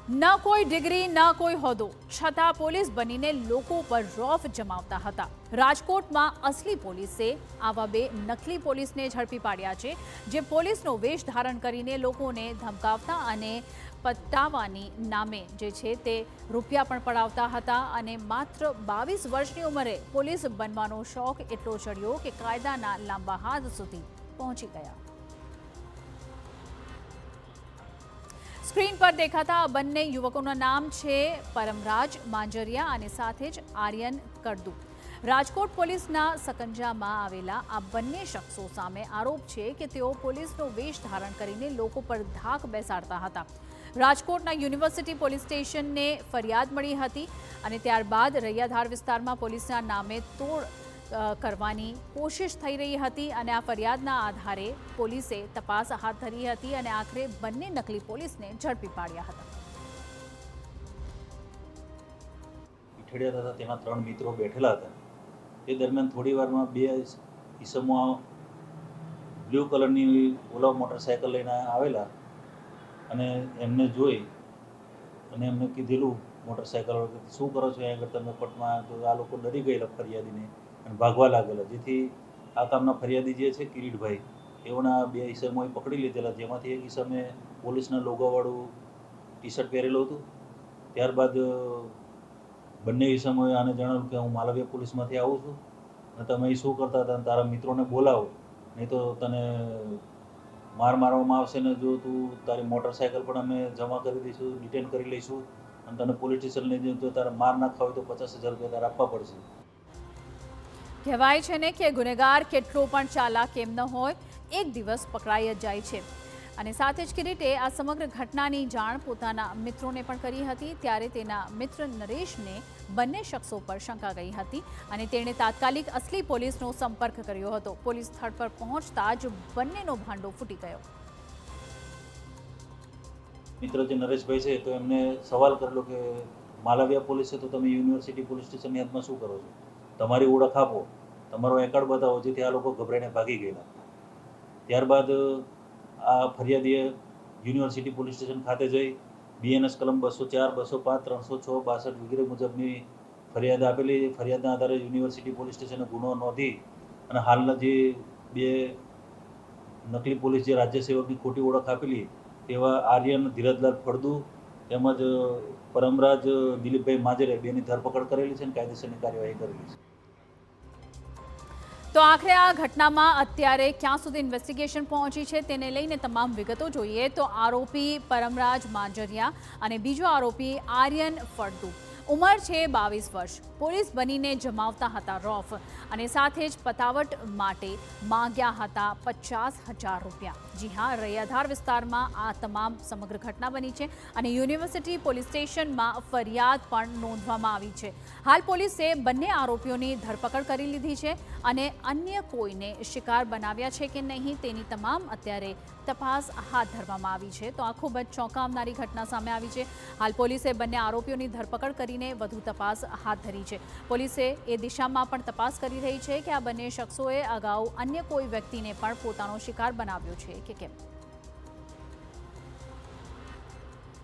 ન કોઈ ડિગ્રી ન કોઈ હોદ્દો છતાં પોલીસ બનીને લોકો પર રોફ જમાવતા હતા। રાજકોટમાં અસલી પોલીસે આવા બે નકલી પોલીસને ઝડપી પાડ્યા છે, જે પોલીસનો વેશ ધારણ કરીને લોકોને ધમકાવતા અને પતાવવાની નામે જે છે તે રૂપિયા પણ પડાવતા હતા અને માત્ર 22 વર્ષની ઉંમરે પોલીસ બનવાનો શોખ એટલો ચડ્યો કે કાયદાના લાંબા હાથ સુધી પહોંચી ગયા। સ્ક્રીન પર દેખાતા આ બંને યુવકોના નામ છે પરમરાજ માંજરિયા અને સાથે જ આર્યન કડદુ। રાજકોટ પોલીસના સકંજામાં આવેલા આ બંને શખ્સો સામે આરોપ છે કે તેઓ પોલીસનો વેશ ધારણ કરીને લોકો પર ધાક બેસાડતા હતા। રાજકોટના યુનિવર્સિટી પોલીસ સ્ટેશનને ફરિયાદ મળી હતી અને ત્યારબાદ રૈયાધાર વિસ્તારમાં પોલીસના નામે તોડ કરવાની કોશિશ થઈ રહી હતી અને આ ફરિયાદના આધારે પોલીસે તપાસ હાથ ધરી હતી અને આખરે બંને નકલી પોલીસને ઝડપી પાડ્યા હતા। પીઠડિયા હતા તેના 3 મિત્રો બેઠેલા હતા। તે દરમિયાન થોડી વારમાં બે ઈસમો બ્લુ કલરની ઓલા મોટરસાયકલ લઈને આવેલા અને એમને જોઈ અને એમને કીધેલું મોટરસાયકલ શું કરો છો અહીંયા આગળ તમે પટમાં, તો આ લોકો ડરી ગયેલા ફરિયાદીને અને ભાગવા લાગેલા, જેથી આ કામના ફરિયાદી જે છે કિરીટભાઈ એઓના બે ઈસમોએ પકડી લીધેલા, જેમાંથી એક ઈસમે પોલીસના લોગોવાળું ટી શર્ટ પહેરેલું હતું। ત્યારબાદ બંને ઈસમોએ આને જણાવ્યું કે હું માલવીયા પોલીસમાંથી આવું છું અને તમે અહીં શું કરતા હતા, તારા મિત્રોને બોલાવો નહીં તો તને મારવામાં આવશે ને જો તું તારી મોટરસાયકલ પણ અમે જમા કરી દઈશું, ડિટેન કરી લઈશું અને તને પોલીસ સ્ટેશન લઈ જઈને જો તારે માર નાખવા હોય તો 50,000 રૂપિયા તારે આપવા પડશે। કહેવાય છે ને કે ગુનેગાર કેટલો પણ ચાલાક કેમ ન હોય, એક દિવસ પકડાઈ જ જાય છે। અને સાથે જ કિરીટે આ સમગ્ર ઘટનાની જાણ પોતાના મિત્રોને પણ કરી હતી। ત્યારે તેના મિત્ર નરેશને બંને શખ્સો પર શંકા ગઈ હતી અને તેણે તાત્કાલિક અસલી પોલીસનો સંપર્ક કર્યો હતો। પોલીસ સ્થળ પર પહોંચતા જ બંનેનો ભાંડો ફૂટી ગયો। મિત્ર જે નરેશભાઈ છે તો એમને સવાલ કરેલો કે માલવીયા પોલીસ છે તો તમે યુનિવર્સિટી પોલીસ સ્ટેશનની હદમાં શું કરો છો, તમારી ઓળખ આપો, તમારો એકાઉન્ટ બતાવો, જેથી આ લોકો ગભરાઈને ભાગી ગયેલા। ત્યારબાદ આ ફરિયાદીએ યુનિવર્સિટી પોલીસ સ્ટેશન ખાતે જઈ BNS કલમ 204, 205, 306, 62 વગેરે મુજબની ફરિયાદ આપેલી। ફરિયાદના આધારે યુનિવર્સિટી પોલીસ સ્ટેશને ગુનો નોંધી અને હાલના જે બે નકલી પોલીસ જે રાજ્ય સેવકની ખોટી ઓળખ આપેલી તેવા આર્યન ધીરજલાલ ફળદુ તેમજ પરમરાજ દિલીપભાઈ માંજરે બેની ધરપકડ કરેલી છે અને કાયદેસરની કાર્યવાહી કરેલી છે। તો આખરે આ ઘટનામાં અત્યારે ક્યાં સુધી ઇન્વેસ્ટિગેશન પહોંચી છે તેને લઈને તમામ વિગતો જોઈએ તો આરોપી પરમરાજ માંજરિયા અને બીજો આરોપી આર્યન ફળદુ, ઉંમર છે 22 વર્ષ, પોલીસ બનીને જમાવતા હતા રોફ અને સાથે જ પતાવટ માટે માંગ્યા હતા 50,000 રૂપિયા। જી હા, રૈયાધાર વિસ્તારમાં આ તમામ સમગ્ર ઘટના બની છે અને યુનિવર્સિટી પોલીસ સ્ટેશનમાં ફરિયાદ પણ નોંધવામાં આવી છે। હાલ પોલીસે બંને આરોપીઓની ધરપકડ કરી લીધી છે અને અન્ય કોઈને શિકાર બનાવ્યા છે કે નહીં તેની તમામ અત્યારે તપાસ હાથ ધરવામાં આવી છે। તો આ ખૂબ જ ચોંકાવનારી ઘટના સામે આવી છે। હાલ પોલીસે બંને આરોપીઓની ધરપકડ કરીને વધુ તપાસ હાથ ધરી છે। પોલીસે એ દિશામાં પણ તપાસ કરી રહી છે કે આ બંને શખ્સોએ અગાઉ અન્ય કોઈ વ્યક્તિને પણ પોતાનો શિકાર બનાવ્યો છે કે કેમ।